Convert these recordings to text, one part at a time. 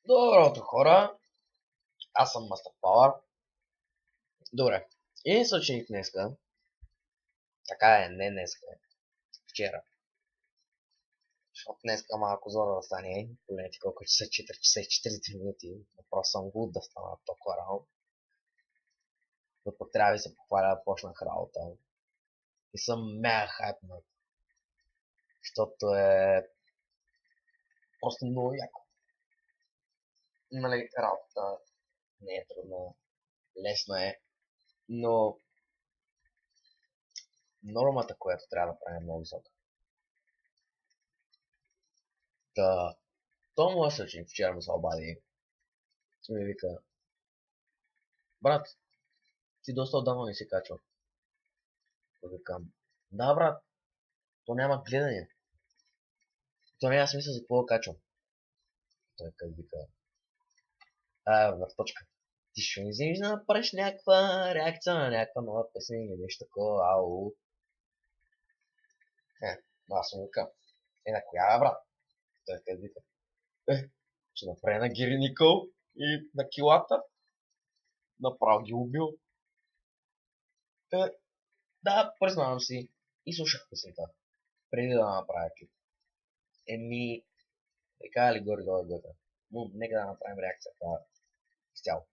Доброто хора, аз съм Master Power. Добре, един случай днеска, така е, не днеска, вчера. Защото днеска малко зора да стане, погледнете колко часа, 4 часа и 40 минути. Въпрос съм гуд да стана толкова рано. Но пък трябва да се похваля да почнах работа. И съм мега хайпнат. Защото е просто много яко. Нали, работата не е трудна, лесно е, но нормата, която трябва да правим, е много висока. То моят случай вчера ми се обади и ми вика: брат, ти доста отдавна не си качвал. Викам: да, брат, то няма гледане. То няма смисъл за какво да качвам. Той как вика: в точка. Ти ще ми вземеш да направиш някаква реакция на някаква нова песен или нещо такова, ау. Аз му викам: на коя, брат? Той как вика: ще направя на Гери Никол и на килата. Направо ги убил. Да, признавам си, и слушах песента, преди да направя клип. Така ли горе-долу е готово. Но нека да направим реакцията изцяло.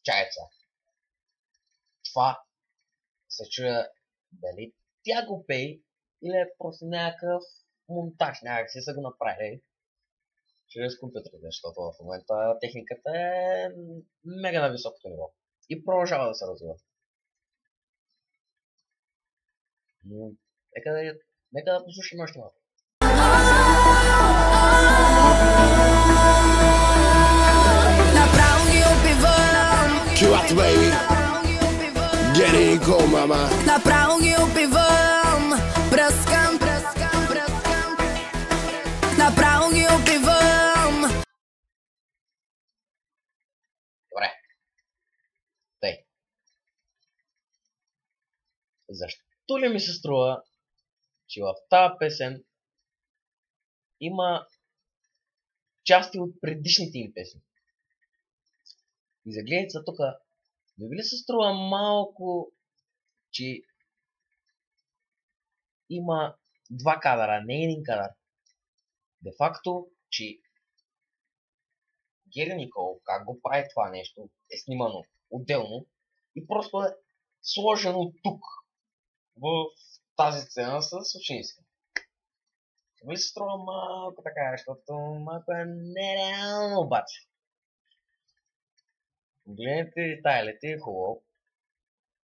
Чакай сега. Това се чуя дали тя го пее или е просто някакъв монтаж, някак си са го направили чрез компютъра, защото в момента техниката е мега на високото ниво и продължава да се развива. Но нека да послушаме още малко. Килата, бейби! Гери Никол, мама! Направо ги опивам, пръскам. Направо ги опивам. Добре. Тъй. Защо ли ми се струва, че в тази песен има части от предишните им песни? И загледайте се тук, не ви ли се струва малко, че има два кадъра, не един кадър? Де факто, че Гери Никол, как го прави това нещо, е снимано отделно и просто е сложено тук, в тази сцена с Ушински. Ви се струва малко така, защото малко е нереално обаче. Гледайте детайлите, е хубаво.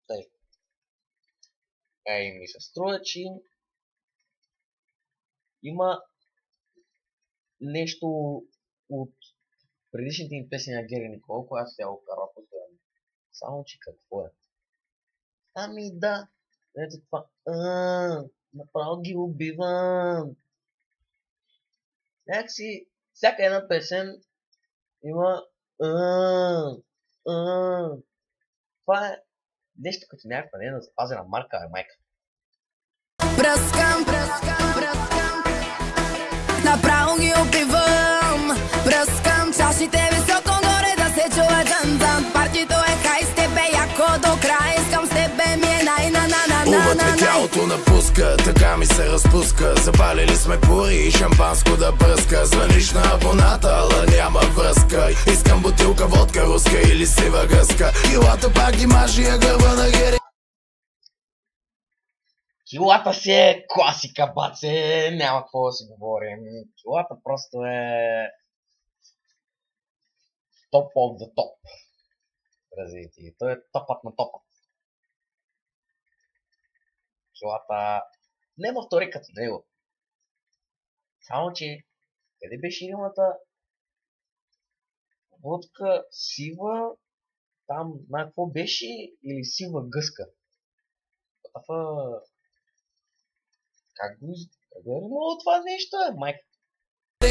Тъй. И ми се струва, че има нещо от предишните им песни на Гери Никол, която тя го кара постоянно. Само че какво е? Ами да, ето това. Направо ги убивам. Някакси всяка една песен има това е нещо като някаква не запазена марка, майка. Пръскам. Направо ги опивам, пръскам. Чашите високо горе да се чува джан-джан. Партито е хай с тебе, яко до края. Искам с тебе ми е Увътре тялото напуска, така ми се разпуска. Запалили сме пури и шампанско да пръска. Звъниш на абоната, ала няма връзка. Искам бутилка водка, руска или сива гъска. Килата пак ги мажи, а гърба на Гери. Килата си е класика, баце, няма какво да си говорим. Килата просто е топ of the топ. Развитие. Той е топът на топът. Килата не във втори като него. Само че, къде беше рилната водка сива, там на какво беше, или сива гъска? Как Мога това нещо е, майка.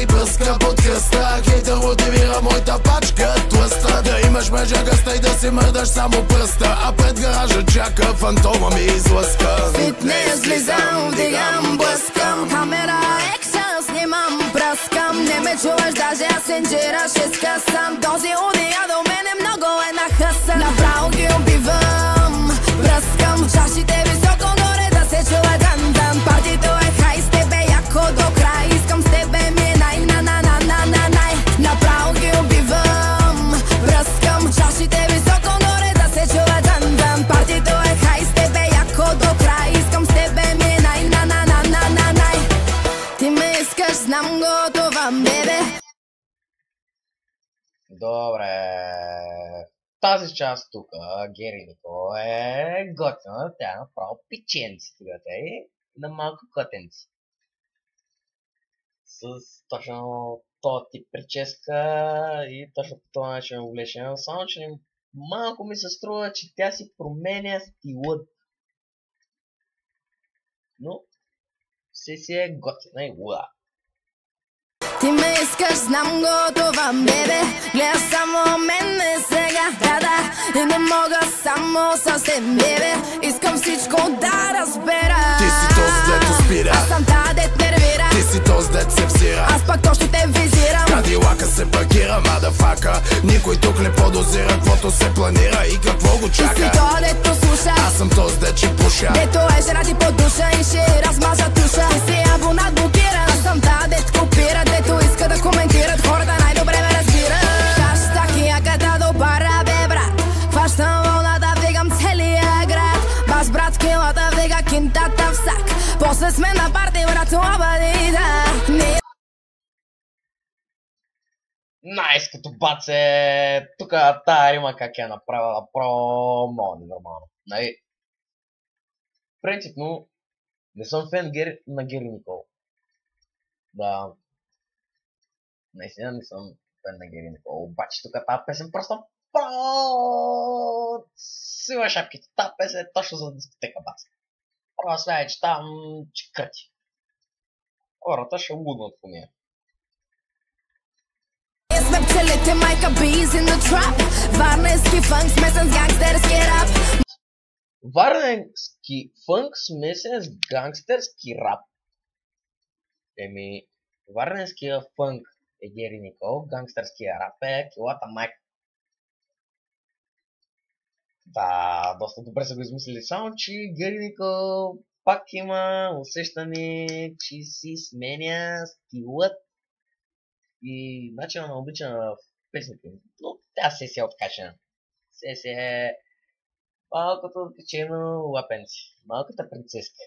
И пръска под кръста, хейтър мотивира моята пачка тлъста. Да имаш мъжа гъста и да си мърдаш само пръста, а пред гаража чака фантома ми излъска. Фитнес влизам, вдигам, блъскам, камера, екшън, снимам, пръскам. Не ме чуваш, даже аз сенджира ще скъсам. Този удия до мене много е нахъсан. Направо ги убивам, пръскам, чашите високо горе да се чува дан-дан. Партито е хай, с тебе яко до край. Искам с тебе ми е най-на-на-на-на-на-най. Направо ги убивам, пръскам, чашите високо горе да се чува дан-дан. Партито е хай, с тебе яко до край. Искам с тебе ми е най-на-на-на-на-на-най. Ти ме искаш, знам го това, бебе. Добре. Тази част тук, Гери Никол, е готина. Тя е направо печенци тогава и на малко котенци. С точно този тип прическа и точно по този начин облечена. Само че малко ми се струва, че тя си променя стилът. Но си е готина и луда. Ти ме искаш, знам го това, бебе. Гледа само мене сега, да, и не мога само съвсем, бебе. Искам всичко да разбера. Ти си този, дето спира. Аз съм та, дет нервира. Ти си този, дет се взира. Аз пак точно те визирам. Кадилака се паркира, мадафака. Никой тук не подозира каквото се планира и какво го Ти чака. си то, дето слуша. Аз съм този, дет че пуша. Дето е жена ти по душа и ще размажа туша. Ти си абонат блокиран. Аз съм та, дет копира. Дето иска да коментират, хората най-добре ме разбират. Хаштаг яката до пара, бе брат. Хващам вълната, вдигам целия град. Баш брат скилата, вдига кинтата в сак. После сме на парти, брат, обади, да. Найс, като баце! Тук тая рима как я направила, мога ненормално. Нали? Принципно, не съм фен на Гери Никол. Да. Наистина не съм фен на Гери Никол. Обаче тук тази песен просто сива шапките. Тази песен е точно за дискотека, баце. Просто е, че там чекръти. Хората ще луднат по нея. Сме пчелите, майка bees in the trap. Варненски фънк, смесен с гангстерски рап. Варненски фънк, смесен с гангстерски рап. Еми, варненския фънк е Гери Никол, гангстерския рап е килата майка. Да, доста добре са го измислили, само че Гери Никол пак има усещане, че си сменя стилът и начинът на обличане в песните. Но тя се е откачена. Се е малкото откачено лапенци. Малката принцеска.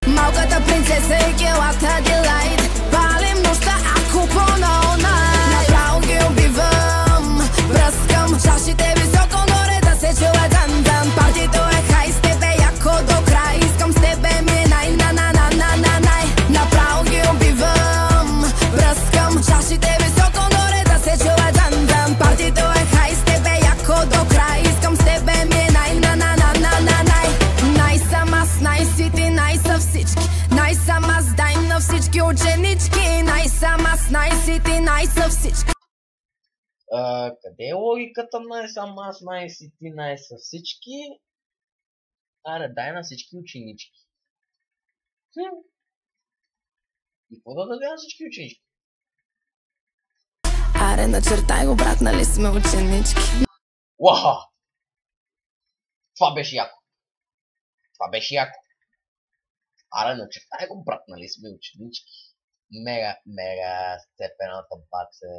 Малката принцеса и келата делайт. Палим нощта, ако по-all night. Направо ги убивам, пръскам, чашите високо горе да се чува дан-дан. Партито е хай, с тебе яко до край. Искам с тебе ми е най-на-на-на-на-на-най. Направо ги убивам, пръскам, чашите високо горе да се чува дан-дан. Партито е хай, с тебе яко до край. Искам с тебе ми е най-на-на-на-на-на-най. Най-сам аз, най-сити, най-са всички. Най-сам аз, дай на всички ученички. Най-сам аз, най-сити, най-са всички. Къде е логиката най-сам аз, най-сити, най-са всички? Аре, дай на всички ученички. И какво да даде на всички ученички? Аре, начертай го, брат, нали сме ученички. Уаха! Това беше яко. Това беше яко. Аре, начертай го, брат, нали сме ученички. Мега степената баце.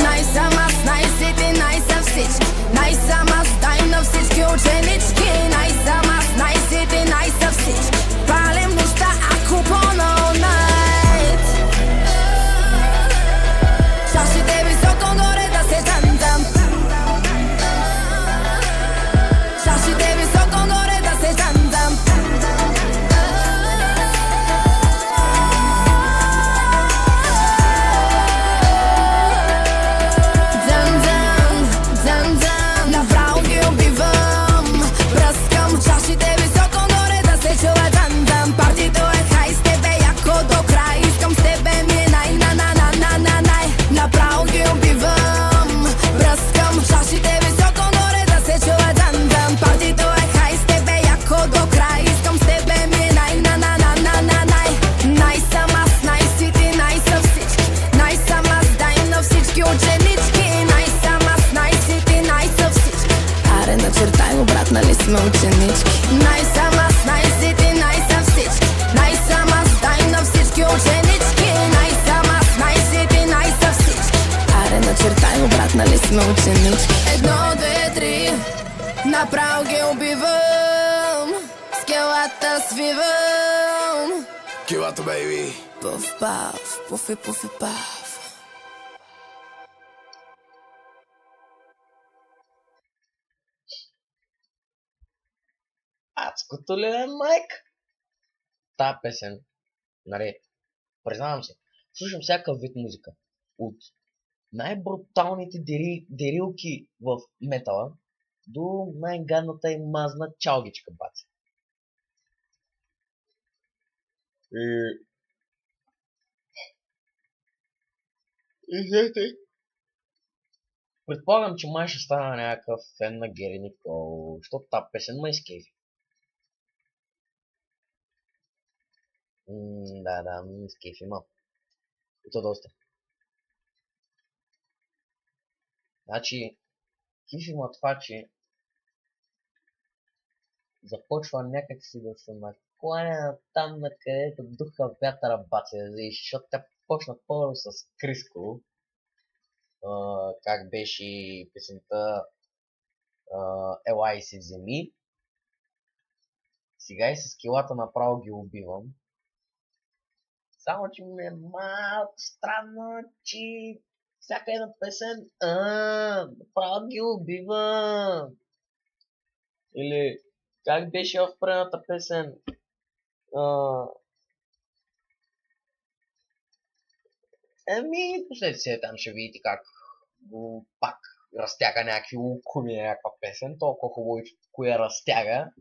Най-сам аз, най-сити, най-са всички. Най-сам аз, дай на всички ученички. Най-сам аз, най-сити, най-са всички. Палим нощта, ако по-all night. Чашите високо горе да се дан-дан. Чашите високо горе да се дан-дан. Направо ги убивам, пръскам, чашите високо Направо ги убивам, скелата свивам. Килата, бейби. Пуф паф, пуфи пуфи паф. Адското ли е, майка? Та песен, нали, признавам се, слушам всякакъв вид музика. От най-бруталните дерилки в метала до най-гадната и мазна чалгичка, баци. И предполагам, че май ще стана някакъв фен на Гери Никол, защото тази песен ме изкейфи. Да, изкейфи ма. И то доста. Значи, кефи ма това, че започва някак си да се накланя там, на където духа вятъра баци, защото те почна първо с Криско. Как беше песента Ела и се вземи. Сега и с килата направо ги убивам. Само, че ми е малко странно, че всяка една песен направо ги убивам. Или как беше в предната песен? Последите се там ще видите как го пак разтяга някакви лукуми на някаква песен, толкова хубаво, коя разтяга,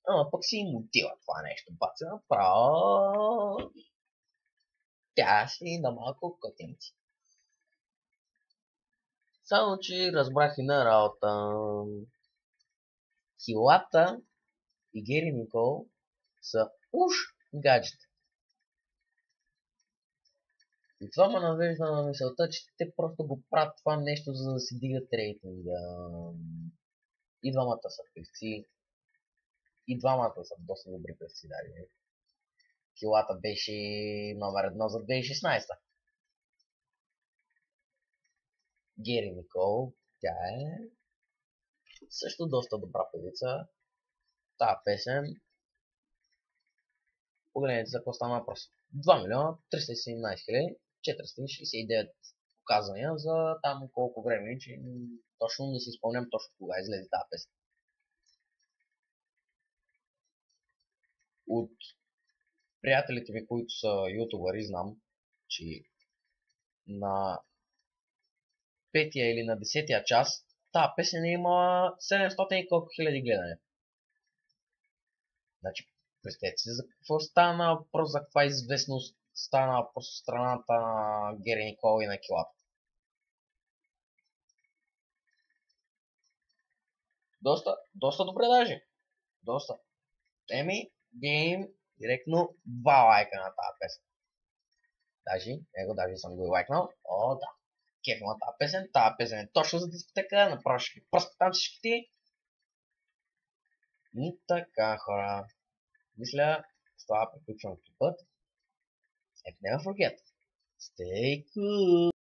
ама пък си им отива това нещо, баца, направо тя си на малко котенци. Само, че разбрах и на работа. Килата и Гери Никол са уж гаджета. И това ме навежда на мисълта, че те просто го правят това нещо, за да си дигат рейтинга. И двамата са певци. И двамата са доста добри певци, дали. Килата беше номер 1 за 2016. Гери Никол, тя е също доста добра певица. Тая песен, погледнете за какво стана въпрос. 2 милиона 317 хиляди 469 показвания за там колко време, че точно не си спомням точно кога излезе тази песен. От приятелите ми, които са ютубъри, знам, че на 5-я или на 10-я час тази песен има 700 и колко хиляди гледания. Значи, представете си за какво стана въпрос, за каква известност стана въпрос от страната на Гери Никол и на килата. Доста добре даже. Доста. Гейм, директно 2 лайка на тази песен. Даже съм го и лайкнал. О, да. Кеф на тази песен е точно за дискотека, направо ще ги пръска там всичките. И така, хора. Мисля, с това приключвам клипът. And never forget, stay cool.